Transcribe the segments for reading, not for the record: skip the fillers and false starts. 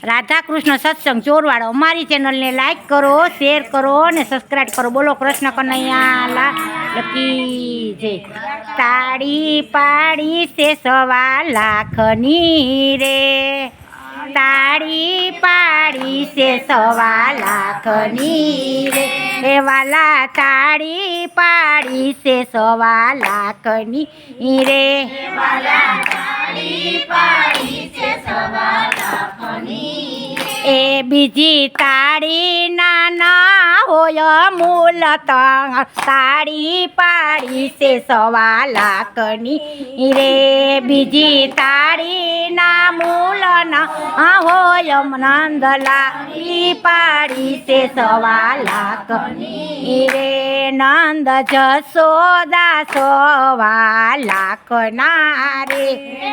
રાધા કૃષ્ણ સત્સંગ ચોરવાડો અમારી ચેનલને લાઈક કરો, શેર કરો અને સબસ્ક્રાઈબ કરો. બોલો કૃષ્ણ કનૈયા લકી જય. તાળી પાડી છે 1.25 લાખની રે, તાળી પાડી છે 1.25 લાખની રે, એ વાલા તાળી પાડી છે 1.25 લાખની રે, વાલા તાળી પાડી છે 1.25 લાખની. એ બીજી તાળી ના હોય મૂલ તાળી પાડી છે 1.25 લાખની રે, બીજી તાળી ના મૂલ ના હોય નંદલાલી પાડી છે 1.25 લાખની રે, નંદ જશોદા 1.25 લાખના રે,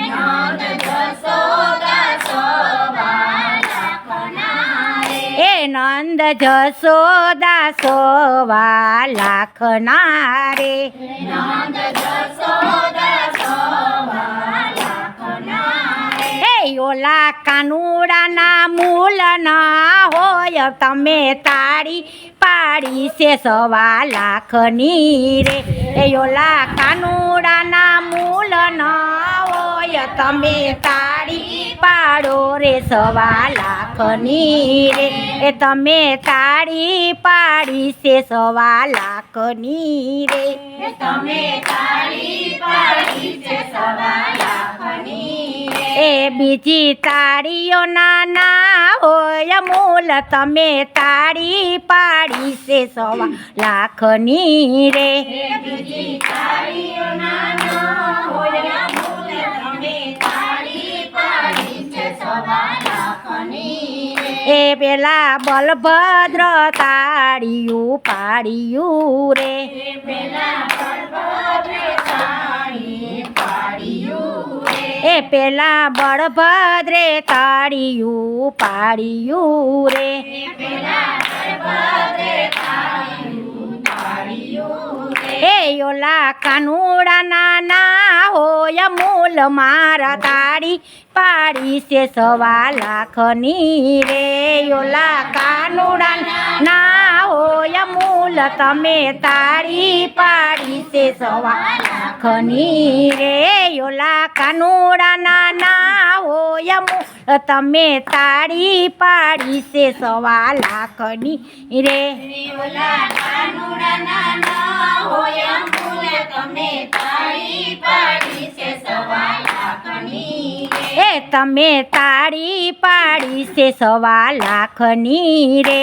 નંદ જશોદા 1.25 લાખના રે, એ નંદ જશોદા 1.25 લાખના રે, નંદ જશોદા 1.25 લાખના રે. એ ઓલા કાનુડાના મૂલ ના હોય તમે તાળી પાડી છે 1.25 લાખની રે, એ ઓલા કાનુડાના મૂલ ના હોય તમે તાળી પાડો રે 1.25 લાખની રે, એ તમે તાળી પાડી છે 1.25 લાખની રે, તમે તાળી પાડી છે 1.25 લાખની રે. એ બીજી તાળીઓ ના હોય મૂલ તમે તાળી પાડી છે 1.25 લાખની રે, બીજી તાળીઓ ના હોય મૂલ તમે તાળી પાડી છે 1.25 લાખની રે. એ પેલા બલભદ્ર તાળીયું પાડ્યું રે, પેલા બલભદ્ર તાળી પાડ્યું રે, એ પેલા બળભદ્રે તાળીયું પાડ્યું રે, પેલા બળભદ્રે તાળીયું પાડ્યું રે. એ ઓલા કાનુડાના ના હોય મૂલ મારા તાળી પાડી છે 1.25 લાખની રે, ઓલા કાનુડાના ના હોય મૂલ તમે તાળી પાડી છે 1.25 લાખની રે, ઓલા કાનુડાના ના હોય મૂલ તમે તાળી પાડી છે 1.25 લાખની રે, ઓલા કાનુડાના ના હોય મૂલ તમે તાળી પાડી છે 1.25 લાખની રે, એ તમે તાળી પાડી છે 1.25 લાખની રે,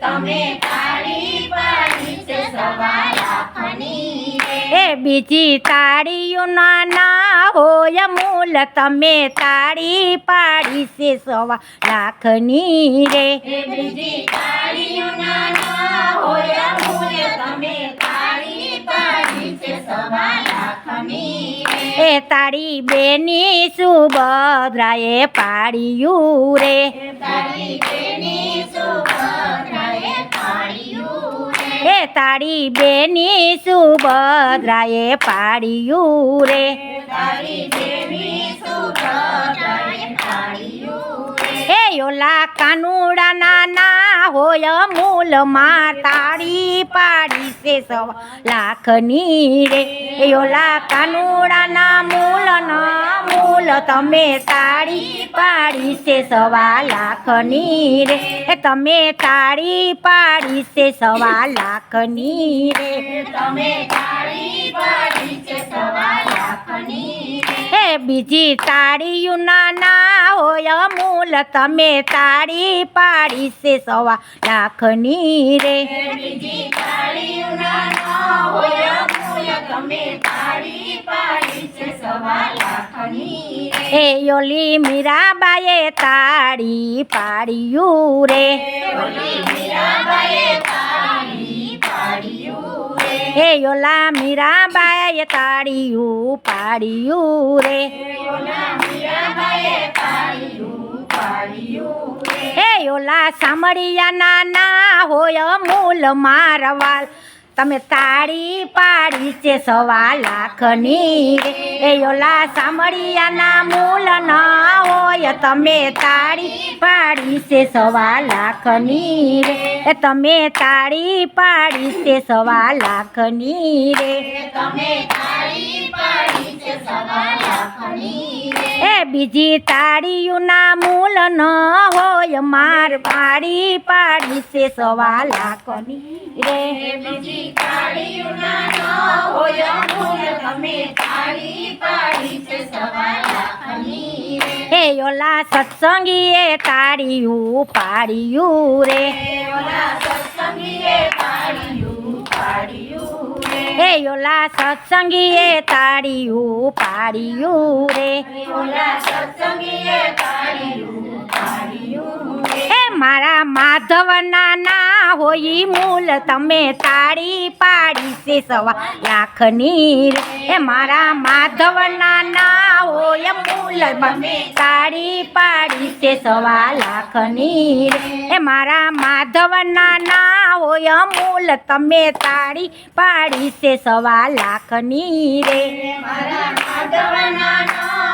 તમે તાળી પાડી છે 1.25 લાખની રે. એ બીજી તાળીઓ ના હોય મૂલ તમે તાળી પાડી છે 1.25 લાખની રે, બીજી તાળીઓ ના હોય મૂલ તમે તાળી પાડી છે 1.25 લાખની રે. એ તાળી બેની સુભદ્રાએ પાડ્યું રે, તાળી બેની સુભદ્રાએ પાડ્યું રે, એ તાળી બેની સુભદ્રાએ પાડ્યું રે, તાળી બેની સુભદ્રાએ પાડ્યું રે. એ ઓલા કાનુડાના ના હોય મૂલ માં તાળી પાડી છે 1.25 લાખની રે, એ ઓલા કાનુડાના મૂલ ના મૂલ તમે તાળી પાડી છે 1.25 લાખની રે, એ તમે તાળી પાડી છે 1.25 લાખની રે, તમે તાળી પાડી છે 1.25 લાખની રે. એ બીજી તાળીઓ ના હોય મૂલ તમે તાળી પાડી છે 1.25 લાખની રે, બીજી તાળીઓ ના હોય મૂલ તમે તાળી પાડી છે 1.25 લાખની રે. એ ઓલી મીરાબાઈએ તાળી પાડ્યું રે, ઓલી મીરાબાઈએ તાળી પાડ્યું રે, એ ઓલા મીરાબાઈએ તાળીયું પાડ્યું રે, ઓલા મીરાબાઈએ તાળીયું પાડ્યું રે. એ ઓલા સામળિયાના ના હોય મૂલ મારવાલ તમે તાળી પાડી છે 1.25 લાખની રે એ ઓલા સામળિયાના મૂલ ના હોય તમે તાળી પાડી છે 1.25 લાખની રે એ તમે તાળી પાડી છે 1.25 લાખની રે તમે તાળી પાડી છે 1.25 લાખની રે એ બીજી તાળીઓના મૂલ ન હોય માર પાડી પાડી છે 1.25 લાખની રે બીજી તાળીઓના ન હોય મૂલ તમે તાળી પાડી છે 1.25 લાખની રે એ ઓલા સત્સંગીએ તાળીયું પાડ્યું રે ઓલા સત્સંગીએ તાળીયું પાડ્યું રે એ ઓલા સત્સંગીએ તાળીયું પાડ્યું રે ઓલા સત્સંગીએ તાળીયું પાડ્યું રે એ મારા માધવના ના હોય મૂલ તમે તાળી પાડી છે 1.25 લાખની રે એ મારા માધવના ના હોય મૂલ તમે તાળી પાડી છે 1.25 લાખની રે એ મારા માધવના ના હોય મૂલ તમે તાળી પાડી છે 1.25 લાખની રે મારા માધવના ન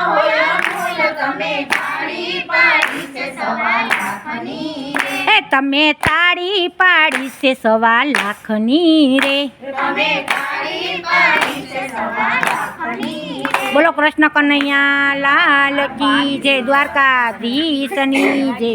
હોય મૂલ તમે તાળી પાડી છે 1.25 લાખની રે એ તમે તાળી પાડી છે 1.25 લાખની રે તમે તાળી પાડી છે 1.25 લાખની રે બોલો કૃષ્ણ કનૈયા લાલ કી જય દ્વારકાધીશની જય